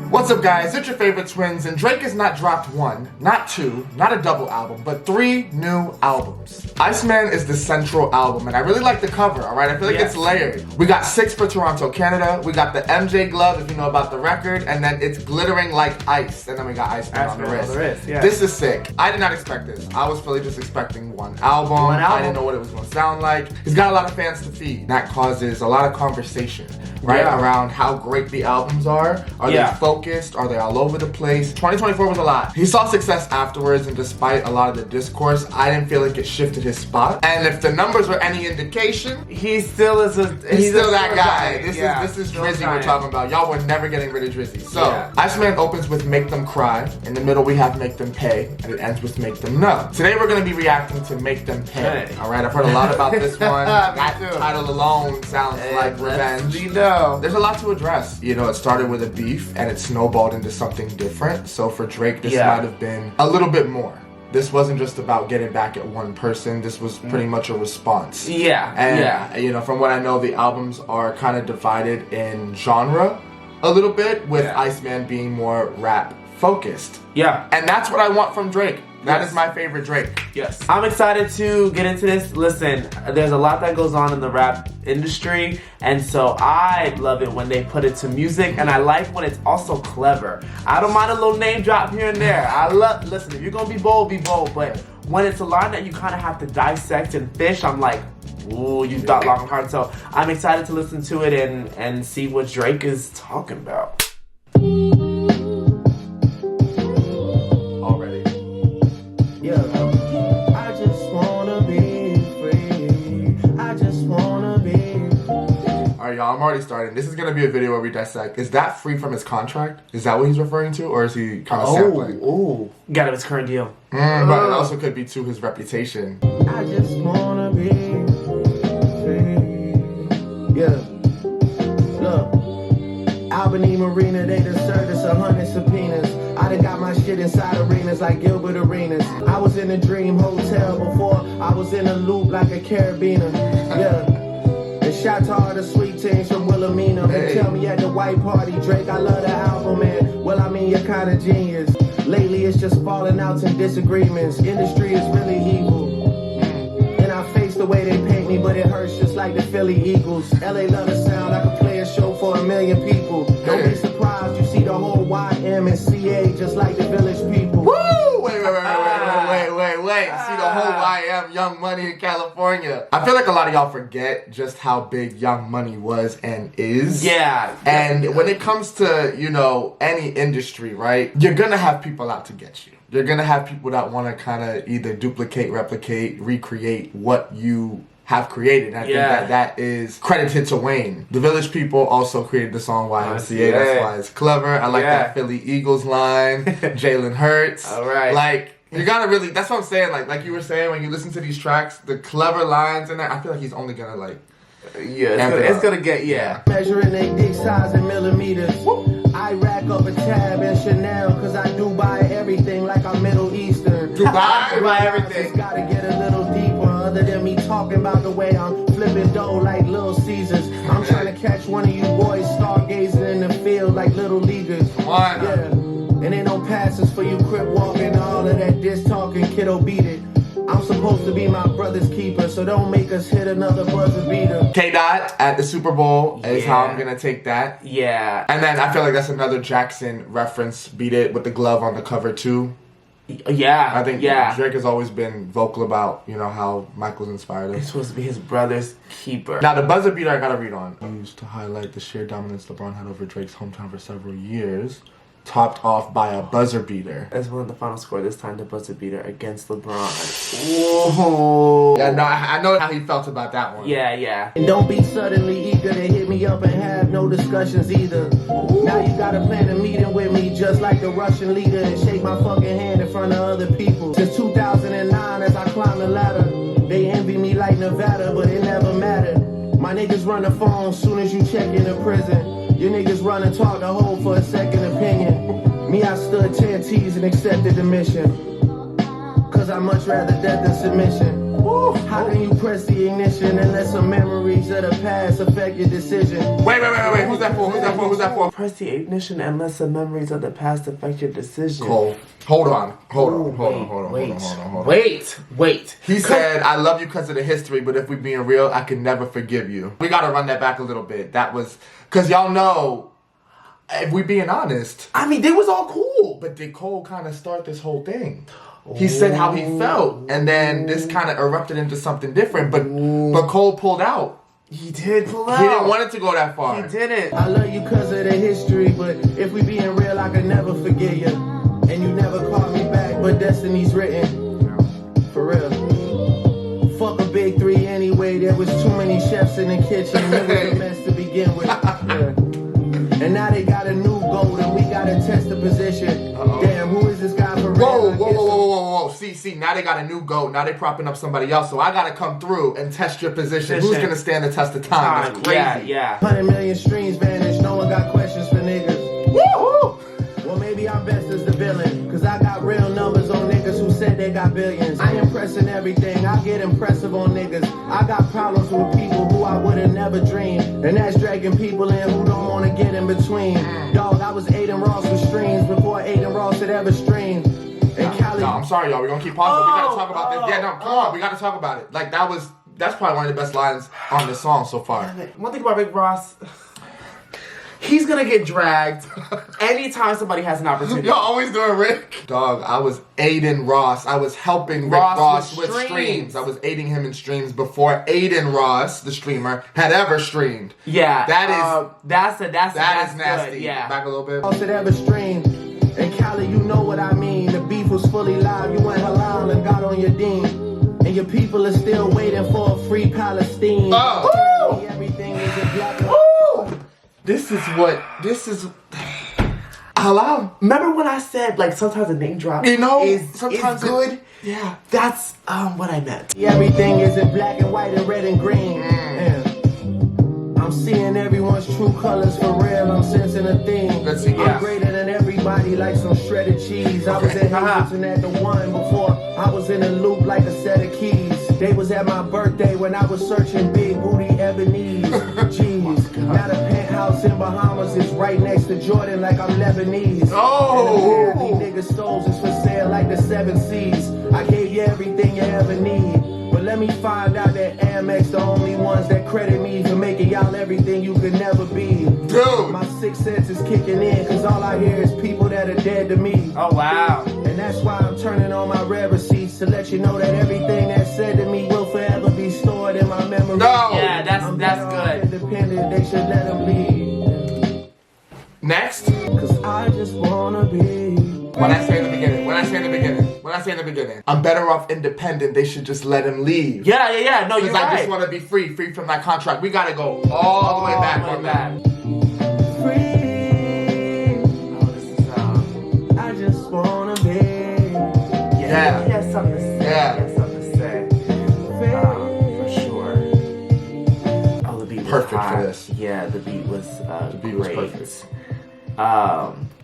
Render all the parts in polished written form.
What's up, guys? It's your favorite twins, and Drake has not dropped one, not two, not a double album, but 3 new albums. Iceman is the central album, and I really like the cover, alright? I feel like it's layered. We got 6 for Toronto, Canada. We got the MJ glove, if you know about the record, and then it's glittering like ice, and then we got Iceman on the wrist. Yeah. This is sick. I did not expect this. I was really just expecting one album. I didn't know what it was going to sound like. He's got a lot of fans to feed. That causes a lot of conversation, right? Around how great the albums are. Are they focused? Are they all over the place? 2024 was a lot. He saw success afterwards, and despite a lot of the discourse, I didn't feel like it shifted his spot. And if the numbers were any indication, he still is he's still that guy. This is Drizzy we're talking about. Y'all were never getting rid of Drizzy. So, Iceman opens with Make Them Cry. In the middle, we have Make Them Pay. And it ends with Make Them Know. Today, we're going to be reacting to Make Them Pay. Alright, I've heard a lot about this one. That title alone sounds like revenge. You know. There's a lot to address. You know, it started with a beef and it snowballed into something different. So for Drake, this might have been a little bit more. This wasn't just about getting back at one person. This was pretty much a response. And you know, from what I know, the albums are kind of divided in genre a little bit, with Iceman being more rap focused. And that's what I want from Drake. That is my favorite Drake. I'm excited to get into this. Listen, there's a lot that goes on in the rap industry, and so I love it when they put it to music, and I like when it's also clever. I don't mind a little name drop here and there. Listen, if you're gonna be bold, but when it's a line that you kind of have to dissect and fish, I'm like, ooh, you thought long and hard. So I'm excited to listen to it and see what Drake is talking about. Y'all, I'm already starting. This is gonna be a video where we dissect. Is that free from his contract? Is that what he's referring to, or is he kind of sampling? Got his current deal. But it also could be to his reputation. I just wanna be free. Look, Albany Marina, they done served us 100 subpoenas. I done got my shit inside arenas like Gilbert Arenas. I was in a dream hotel before I was in a loop like a carabiner. And shout to all the sweet teens from Wilhelmina who tell me at the white party, Drake, I love the album, man. Well, I mean, you're kind of genius. Lately, it's just falling outs and disagreements. Industry is really evil. And I face the way they paint me, but it hurts just like the Philly Eagles. LA love the sound. I could play a show for 1 million people. Don't be surprised. You see the whole YM and CA just like the Village people. Woo! Wait. See the whole YM, Young Money in California. I feel like a lot of y'all forget just how big Young Money was and is. And when it comes to, you know, any industry, right, you're gonna have people out to get you. You're gonna have people that want to kind of either duplicate, replicate, recreate what you have created. And I think that is credited to Wayne. The Village People also created the song YMCA. That's why it's clever. I like that Philly Eagles line. Jalen Hurts. Like, you gotta really, that's what I'm saying, like you were saying, when you listen to these tracks, the clever lines in there, I feel like he's only gonna like, it's gonna get, Measuring they dick size in millimeters. I rack up a tab in Chanel, cause I do buy everything like I'm Middle Eastern. Dubai? Everything. It's gotta get a little deeper, other than me talking about the way I'm flipping dough like Little Caesars. I'm trying to catch one of you boys stargazing in the field like little leaguers. And ain't no passes for you crip walking, all of that diss talking, kiddo beat it. I'm supposed to be my brother's keeper, so don't make us hit another buzzer beater. K-Dot at the Super Bowl is how I'm gonna take that. And then I feel like that's another Jackson reference, Beat It, with the glove on the cover too. I think Drake has always been vocal about, you know, how Michael's inspired us. It's supposed to be his brother's keeper. Now the buzzer beater I gotta read on. Used to highlight the sheer dominance LeBron had over Drake's hometown for several years, topped off by a buzzer beater. As one of the final score, this time the buzzer beater against LeBron. Whoa. Yeah, no, I know how he felt about that one. And don't be suddenly eager to hit me up and have no discussions either. Now you gotta plan a meeting with me just like the Russian leader and shake my fucking hand in front of other people. Since 2009 as I climb the ladder, they envy me like Nevada, but it never mattered. My niggas run the phone soon as you check into prison. Your niggas run and talk the whole for a second opinion. Me, I stood 10 T's and accepted the mission. Cause I much rather death than submission. How can you press the ignition and let some memories of the past affect your decision? Wait. Who's that for? was that for? Press the ignition and let some memories of the past affect your decision. Cole, hold on. Wait. He said, I love you because of the history, but if we being real, I can never forgive you. We gotta run that back a little bit. That was, because y'all know, if we being honest, I mean, they was all cool. but did Cole kind of start this whole thing? He said how he felt, and then this kind of erupted into something different, but Cole pulled out. He did pull out. He didn't want it to go that far. He didn't. I love you cause of the history, but if we being real, I can never forget you. And you never called me back, but destiny's written. For real. Fuck a big three anyway, there was too many chefs in the kitchen. It was a mess to begin with. Yeah. And now they got a new goal, and we gotta test the position. Damn, who is this guy for real? Whoa. See, now they got a new goat. Now they propping up somebody else. So I gotta come through and test your position. Who's gonna stand the test of time? That's crazy. Yeah. 100 million streams vanished, no one got questions for niggas. Woo! Well, maybe I'm best as the villain, cause I got real numbers on niggas who said they got billions. I impressing everything, I get impressive on niggas. I got problems with people who I would've never dreamed, and that's dragging people in who don't wanna get in between. Dog, I was Aiden Ross with streams before Aiden Ross had ever streamed. And Cali. No, I'm sorry, y'all. We're gonna keep pausing. We gotta talk about this. Yeah, no, come on. We gotta talk about it. Like, that's probably one of the best lines on this song so far. One thing about Rick Ross, he's gonna get dragged anytime somebody has an opportunity. Y'all always doing Rick. Dog, I was Aiden Ross. I was helping Rick Ross with streams. I was aiding him in streams before Aiden Ross, the streamer, had ever streamed. Yeah. That is that's nasty. Good. Yeah. Back a little bit. Ross had ever streamed. And Cali, you know what I mean. The beef was fully live. You went halal and got on your dean. And your people are still waiting for a free Palestine. Oh. Everything is in black and Ooh. This is halal. Remember when I said like sometimes a name drop sometimes is good? Yeah. That's what I meant. everything is in black and white and red and green. I'm seeing everyone's true colors for real. I'm sensing a theme. Let's see, I'm greater than everybody, like some shredded cheese. I was at Hamilton at the one before. I was in a loop like a set of keys. They was at my birthday when I was searching big booty Ebony's. Jeez, now the penthouse in Bahamas is right next to Jordan, like I'm Lebanese. Oh, and a pair of these niggas' souls is for sale like the 7 Seas. I gave you everything you ever need. But let me find out that Amex the only ones that credit me for making y'all everything you could never be. dude. My sixth sense is kicking in, cause all I hear is people that are dead to me. Oh wow. And that's why I'm turning on my red receipts to let you know that everything that's said to me will forever be stored in my memory. No. Yeah, that's good. good. Independent, they should let them lead. Next. Cause I just wanna be. When I say in the beginning, I'm better off independent. They should just let him leave. Yeah. No, you're Because right. I just want to be free from that contract. We gotta go all the way back on that. Free. Oh, this is I just wanna be. Yeah. He has something to say. Yeah. He has something to say. For sure. Oh, the beat was Perfect for hot. this. Yeah, the beat was beat was great. perfect.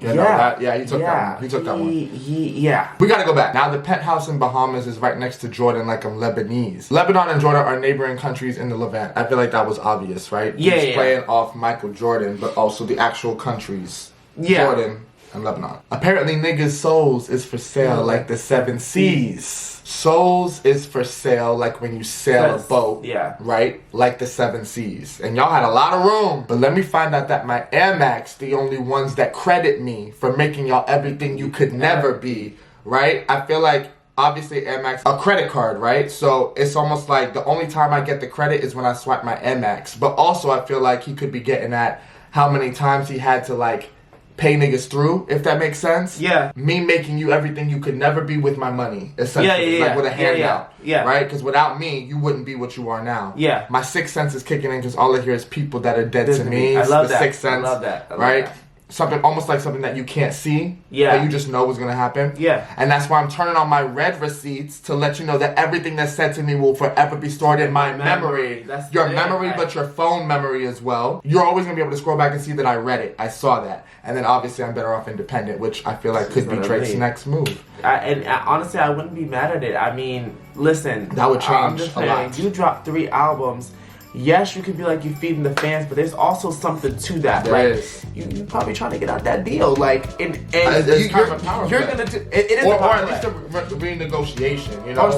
He took that one. He took that one. Yeah. We gotta go back. Now the penthouse in Bahamas is right next to Jordan, like I'm Lebanese. Lebanon and Jordan are neighboring countries in the Levant. I feel like that was obvious, right? Yeah, He's yeah. playing off Michael Jordan, but also the actual countries. Yeah. Jordan and Lebanon. Apparently niggas' souls is for sale like the 7 Seas. Souls is for sale like when you sail a boat. Yeah. Right? Like the 7 Seas. And y'all had a lot of room. But let me find out that my Air Max, the only ones that credit me for making y'all everything you could never be. Right? I feel like obviously Air Max, a credit card, right? So it's almost like the only time I get the credit is when I swipe my Air Max. But also I feel like he could be getting at how many times he had to like pay niggas through, if that makes sense. Yeah. Me making you everything you could never be with my money, essentially. Like with a handout. Yeah. Right? Because without me, you wouldn't be what you are now. Yeah. My sixth sense is kicking in because all I hear is people that are dead to me. I love the that. Sixth sense. I love that. Right? Something almost like something that you can't see. Yeah. That you just know is gonna happen. Yeah. And that's why I'm turning on my red receipts to let you know that everything that's said to me will forever be stored in my memory. That's your it, memory, right. but your phone memory as well. You're always gonna be able to scroll back and see that I read it. I saw that. And then obviously I'm better off independent, which I feel like could be Drake's next move. Honestly, I wouldn't be mad at it. I mean, listen. That would change I'm just a lot. saying, you dropped 3 albums. yes, you can be like you feeding the fans, but there's also something to that. There is. You probably trying to get out that deal, like, and it's kind of a power you're play. gonna do it is or a power at least play. a renegotiation, you know, Or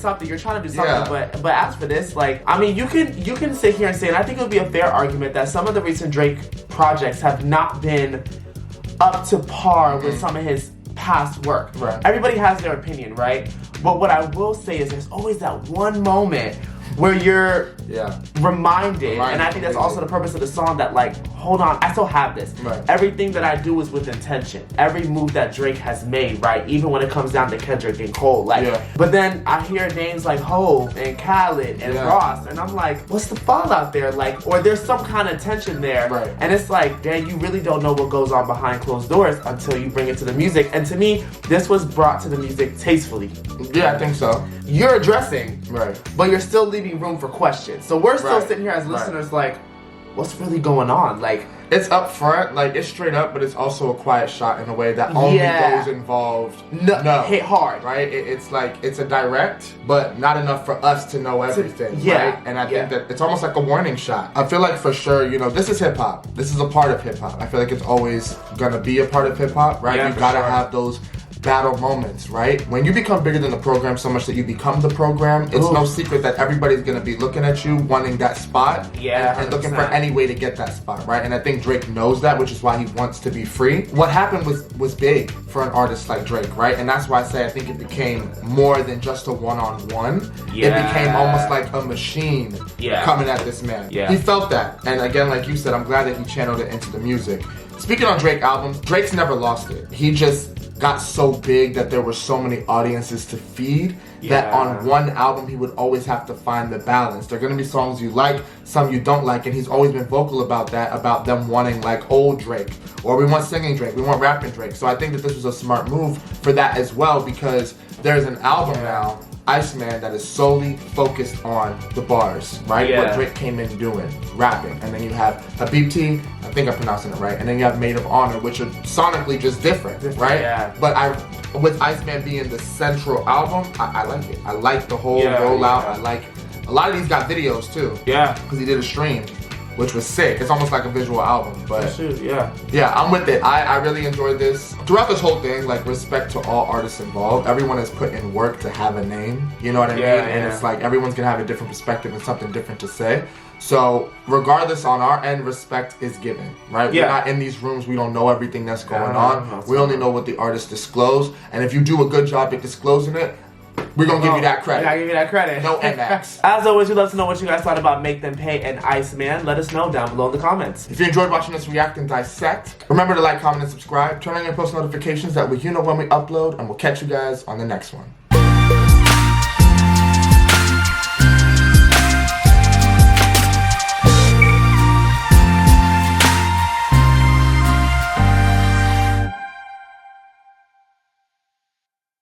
something. You're trying to do something, Yeah. but as for this, like, I mean, you can sit here and say, and I think it would be a fair argument that some of the recent Drake projects have not been up to par with some of his past work. Right. Everybody has their opinion, right? But what I will say is there's always that one moment where you're reminded, and I think that's also the purpose of the song, that like, hold on, I still have this. Right. Everything that I do is with intention. Every move that Drake has made, right? Even when it comes down to Kendrick and Cole. Like, but then I hear names like Hov and Khaled and Ross, and I'm like, what's the fallout there? Like, or there's some kind of tension there. Right. And it's like, Dan, you really don't know what goes on behind closed doors until you bring it to the music. And to me, this was brought to the music tastefully. Yeah, I think so. You're addressing, Right. but you're still leaving room for questions. So we're still Right. sitting here as listeners like, what's really going on? Like, it's up front, like it's straight up, but it's also a quiet shot in a way that only those involved know. Hit hard. Right? It's like, it's a direct, but not enough for us to know everything. Right? And I think that it's almost like a warning shot. I feel like for sure, you know, this is hip hop. This is a part of hip hop. I feel like it's always gonna be a part of hip hop, right? You gotta have those battle moments, right? When you become bigger than the program so much that you become the program, it's no secret that everybody's gonna be looking at you, wanting that spot, and looking for any way to get that spot, right? And I think Drake knows that, which is why he wants to be free. What happened was big for an artist like Drake, right? And that's why I say I think it became more than just a one-on-one. It became almost like a machine coming at this man. He felt that. And again, like you said, I'm glad that he channeled it into the music. Speaking on Drake albums, Drake's never lost it. He just got so big that there were so many audiences to feed that on one album he would always have to find the balance. There are gonna be songs you like, some you don't like, and he's always been vocal about that, about them wanting like old Drake, or we want singing Drake, we want rapping Drake. So I think that this was a smart move for that as well, because there's an album now, Iceman, that is solely focused on the bars, right? What Drake came in doing, rapping. And then you have Habibti, I think I'm pronouncing it right, and then you have Maid of Honor, which are sonically just different, right? But with Iceman being the central album, I like it. I like the whole rollout. I like, a lot of these got videos too. Because he did a stream, which was sick. It's almost like a visual album, but yeah, I'm with it. I really enjoyed this. Throughout this whole thing, like, respect to all artists involved. Everyone has put in work to have a name, you know what I mean? And it's like, everyone's gonna have a different perspective and something different to say. So regardless, on our end, respect is given, right? We're not in these rooms, we don't know everything that's going on. We only know what the artists disclose, and if you do a good job at disclosing it, we're gonna give you that credit. I give you that credit. No MX. As always, we'd love to know what you guys thought about Make Them Pay and Iceman. Let us know down below in the comments. If you enjoyed watching us react and dissect, remember to like, comment, and subscribe. Turn on your post notifications, that way you know when we upload, and we'll catch you guys on the next one.